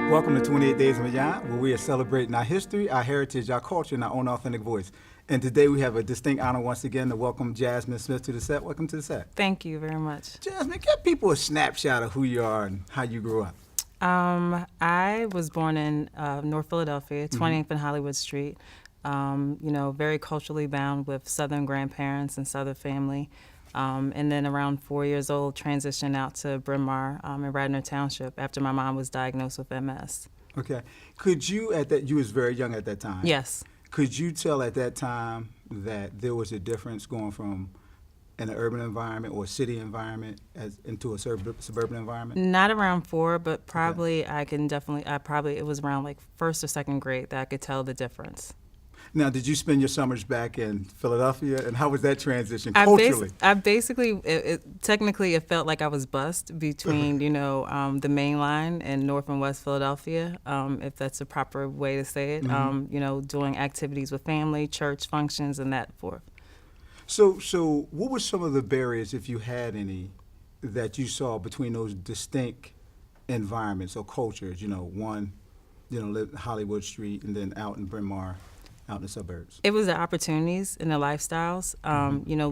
Welcome to 28 Days and Beyond, where we are celebrating our history, our heritage, our culture, and our own authentic voice. And today we have a distinct honor once again to welcome Jasmine Smith to the set. Welcome to the set. Thank you very much. Jasmine, give people a snapshot of who you are and how you grew up. I was born in North Philadelphia, 28th and Hollywood Street. Very culturally bound with Southern grandparents and Southern family. And then around 4 years old, transitioned out to Bryn Mawr in Radnor Township after my mom was diagnosed with MS. Okay. Could you, you was very young at that time. Yes. Could you tell at that time that there was a difference going from an urban environment or city environment into a suburban environment? Not around 4, but probably okay. It was around like first or second grade that I could tell the difference. Now, did you spend your summers back in Philadelphia, and how was that transition culturally? Technically, it felt like I was bused between, the main line and North and West Philadelphia, if that's a proper way to say it, doing activities with family, church functions, and that forth. So what were some of the barriers, if you had any, that you saw between those distinct environments or cultures, Hollywood Street and then out in Bryn Mawr? Out in the suburbs? It was the opportunities and the lifestyles.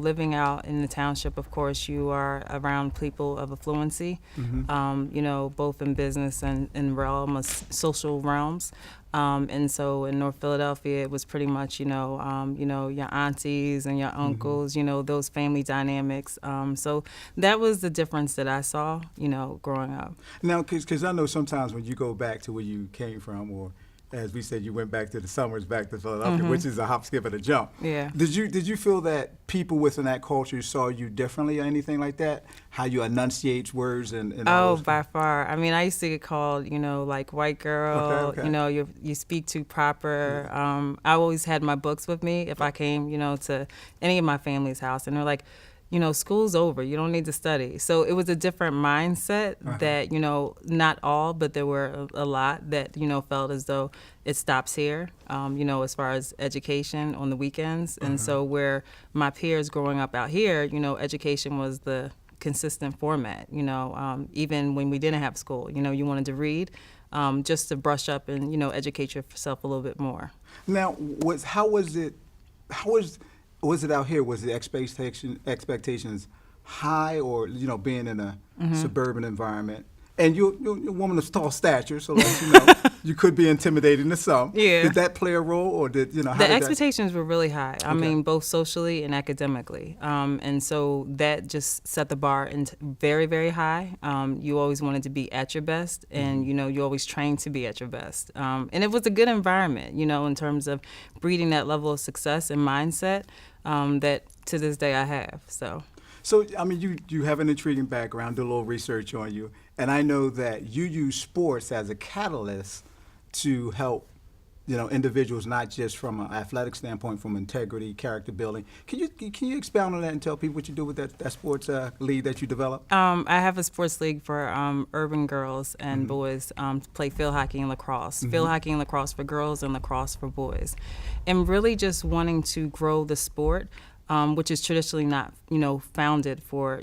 Living out in the township, of course, you are around people of affluency, both in business and in social realms. And so in North Philadelphia, it was pretty much, your aunties and your uncles, those family dynamics. So that was the difference that I saw, growing up. Now, because I know sometimes when you go back to where you came from, or as we said, you went back to the summers, back to Philadelphia, which is a hop, skip, and a jump. Yeah. Did you feel that people within that culture saw you differently or anything like that? How you enunciate words and all those by things? far. I mean, I used to get called, like white girl. Okay. You speak too proper. I always had my books with me if I came, to any of my family's house, and they're like, school's over. You don't need to study. So it was a different mindset that, not all, but there were a lot that, felt as though it stops here, as far as education on the weekends. And so where my peers growing up out here, education was the consistent format, even when we didn't have school, you wanted to read just to brush up and, educate yourself a little bit more. Now, how was it out here? Was the expectations high, or being in a suburban environment? And you're a woman of tall stature, so you could be intimidating to some. Yeah. Did that play a role, or did the expectations were really high? I mean, both socially and academically, and so that just set the bar very, very high. You always wanted to be at your best, and you always trained to be at your best. And it was a good environment, in terms of breeding that level of success and mindset that to this day I have. So, I mean, you have an intriguing background, did a little research on you, and I know that you use sports as a catalyst to help, individuals, not just from an athletic standpoint, from integrity, character building. Can you expound on that and tell people what you do with that sports league that you developed? I have a sports league for urban girls and boys, play field hockey and lacrosse. Field hockey and lacrosse for girls and lacrosse for boys. And really just wanting to grow the sport, which is traditionally not, founded for,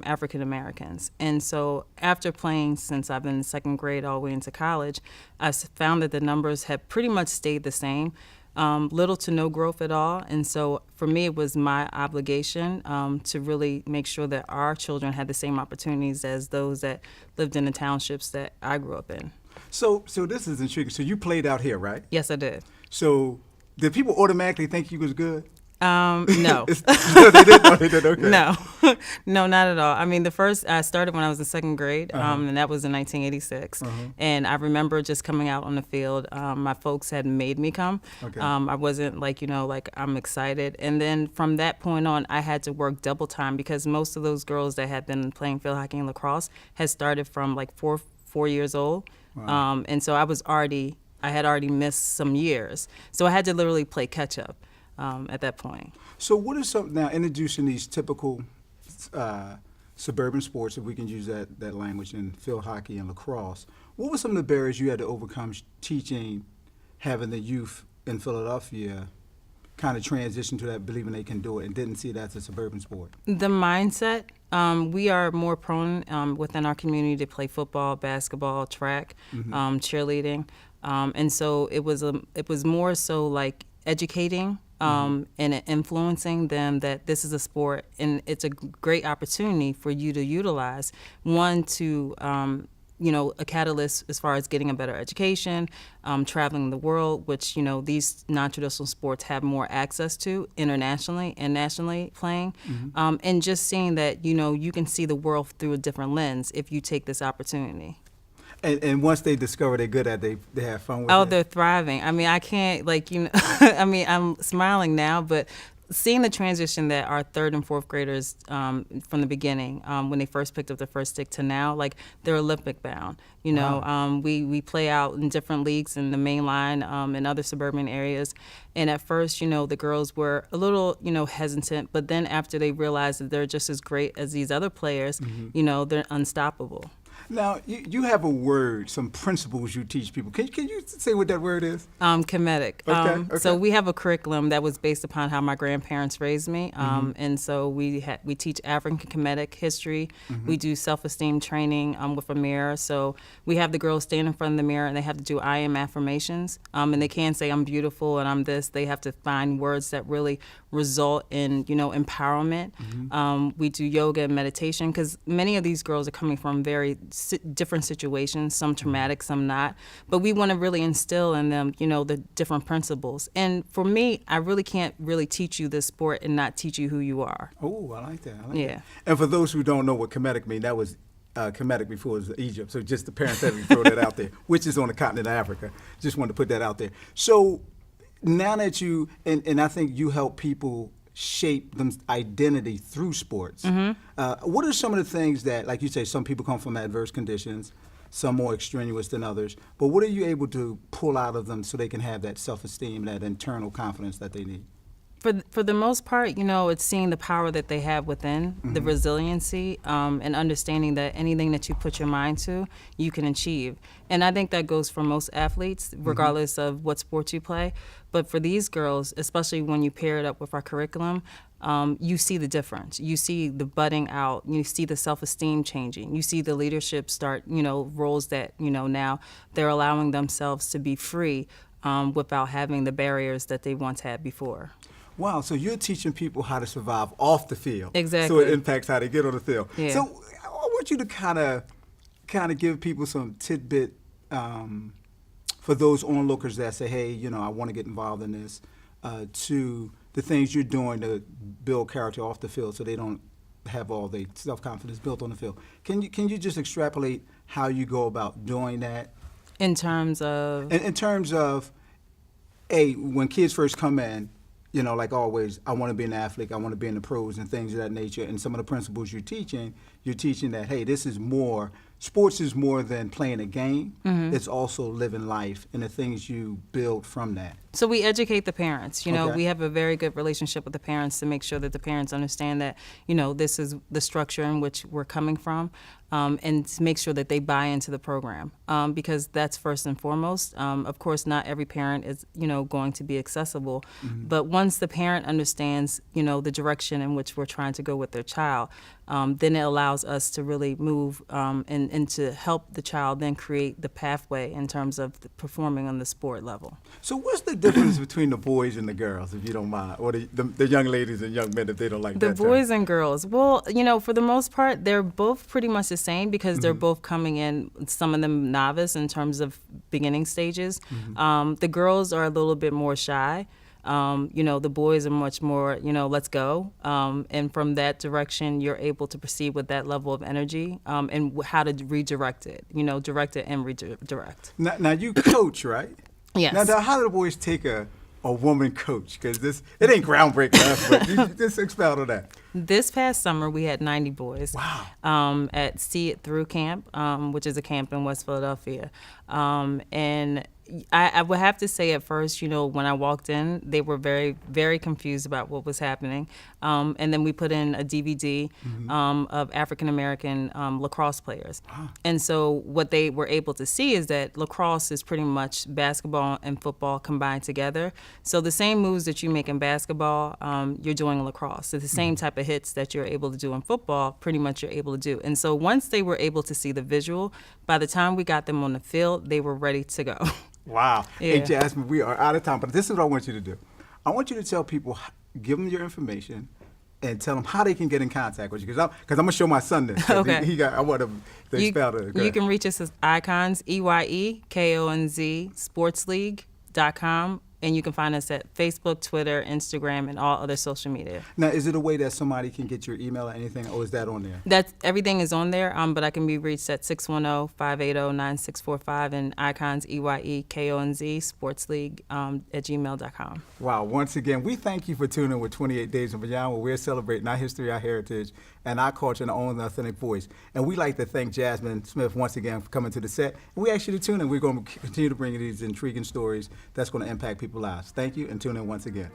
African Americans. And so after playing since I've been in second grade all the way into college, I found that the numbers have pretty much stayed the same, little to no growth at all. And so for me, it was my obligation to really make sure that our children had the same opportunities as those that lived in the townships that I grew up in. So this is intriguing. So you played out here, right? Yes, I did. So did people automatically think you was good? No. No, they didn't. Oh, they did. Okay. No, no, not at all. I mean, I started when I was in second grade, and that was in 1986. And I remember just coming out on the field. My folks had made me come. Okay. I wasn't like I'm excited. And then from that point on, I had to work double time because most of those girls that had been playing field hockey and lacrosse had started from like four years old. Wow. And so I had already missed some years. So I had to literally play catch up. At that point. So what is now introducing these typical suburban sports, if we can use that language, in field hockey and lacrosse, what were some of the barriers you had to overcome teaching, having the youth in Philadelphia kind of transition to that, believing they can do it, and didn't see it as a suburban sport? The mindset We are more prone within our community to play football, basketball, track, cheerleading, and so it was more so like educating and influencing them that this is a sport and it's a great opportunity for you to utilize. One, to a catalyst as far as getting a better education, traveling the world, which, these non-traditional sports have more access to internationally and nationally playing, and just seeing that, you can see the world through a different lens if you take this opportunity. And once they discover they're good at it, they have fun with it. Oh, they're thriving. I mean, I can't, I mean, I'm smiling now, but seeing the transition that our third and fourth graders from the beginning, when they first picked up their first stick to now, like they're Olympic bound. Wow. We play out in different leagues in the main line and other suburban areas. And at first, the girls were a little, hesitant, but then after they realized that they're just as great as these other players, they're unstoppable. Now, you have a word, some principles you teach people. Can you say what that word is? Comedic. Okay. So we have a curriculum that was based upon how my grandparents raised me, and so we teach African comedic history. We do self-esteem training with a mirror. So we have the girls stand in front of the mirror and they have to do I am affirmations, and they can't say I'm beautiful and I'm this. They have to find words that really result in empowerment. We do yoga and meditation because many of these girls are coming from very different situations, some traumatic, some not. But we want to really instill in them, the different principles. And for me, I really can't really teach you this sport and not teach you who you are. Oh, I like that. Yeah. And for those who don't know what comedic means, that was Kemetic before it was Egypt. So just the parenthetically throw that out there, which is on the continent of Africa. Just wanted to put that out there. So now that you, and I think you help people shape them identity through sports. What are some of the things that, like you say, some people come from adverse conditions, some more extraneous than others, but what are you able to pull out of them so they can have that self-esteem, that internal confidence that they need? For the most part, it's seeing the power that they have within, the resiliency, and understanding that anything that you put your mind to, you can achieve. And I think that goes for most athletes, regardless of what sport you play. But for these girls, especially when you pair it up with our curriculum, you see the difference. You see the budding out. You see the self-esteem changing. You see the leadership start, roles that, now they're allowing themselves to be free without having the barriers that they once had before. Wow, so you're teaching people how to survive off the field. Exactly. So it impacts how they get on the field. Yeah. So I want you to kind of give people some tidbit for those onlookers that say, hey, I want to get involved in this, to the things you're doing to build character off the field so they don't have all the self-confidence built on the field. Can you just extrapolate how you go about doing that? In terms of? In terms of, when kids first come in, like always, I want to be an athlete, I want to be in the pros and things of that nature. And some of the principles you're teaching that, hey, sports is more than playing a game. It's also living life and the things you build from that. So we educate the parents. Okay. We have a very good relationship with the parents to make sure that the parents understand that, this is the structure in which we're coming from, and to make sure that they buy into the program, because that's first and foremost. Of course, not every parent is, going to be accessible, but once the parent understands, the direction in which we're trying to go with their child, then it allows us to really move and to help the child then create the pathway in terms of performing on the sport level. So what's the difference between the boys and the girls, if you don't mind, or the young ladies and young men if they don't like The that boys term? and girls. Well, for the most part, they're both pretty much the same because they're both coming in, some of them novice in terms of beginning stages. The girls are a little bit more shy. The boys are much more, let's go. And from that direction, you're able to proceed with that level of energy and how to redirect it, direct it and redirect. Now you coach, right? Yes. Now how do the boys take a woman coach? Because it ain't groundbreaking, but you just expound on that. This past summer, we had 90 boys. Wow. At See It Through Camp, which is a camp in West Philadelphia. And I would have to say at first, when I walked in, they were very, very confused about what was happening. And then we put in a DVD of African American lacrosse players. And so what they were able to see is that lacrosse is pretty much basketball and football combined together. So the same moves that you make in basketball, you're doing in lacrosse. So the same type of hits that you're able to do in football, pretty much you're able to do. And so once they were able to see the visual, by the time we got them on the field, they were ready to go. Wow. Yeah. Hey, Jasmine, we are out of time, but this is what I want you to do. I want you to tell people, give them your information, and tell them how they can get in contact with you. Because I'm going to show my son this. 'Cause Okay. I want him to expel it. You can reach us as Icons, EYEKONZ, sportsleague.com. And you can find us at Facebook, Twitter, Instagram, and all other social media. Now, is it a way that somebody can get your email or anything, or is that on there? Everything is on there, but I can be reached at 610-580-9645 and Icons, EYEKONZ, sportsleague at gmail.com. Wow. Once again, we thank you for tuning in with 28 Days and Beyond, where we're celebrating our history, our heritage, and our culture and our own authentic voice. And we'd like to thank Jasmine Smith once again for coming to the set. And we ask you to tune in. We're going to continue to bring you these intriguing stories that's going to impact people's lives. Thank you, and tune in once again.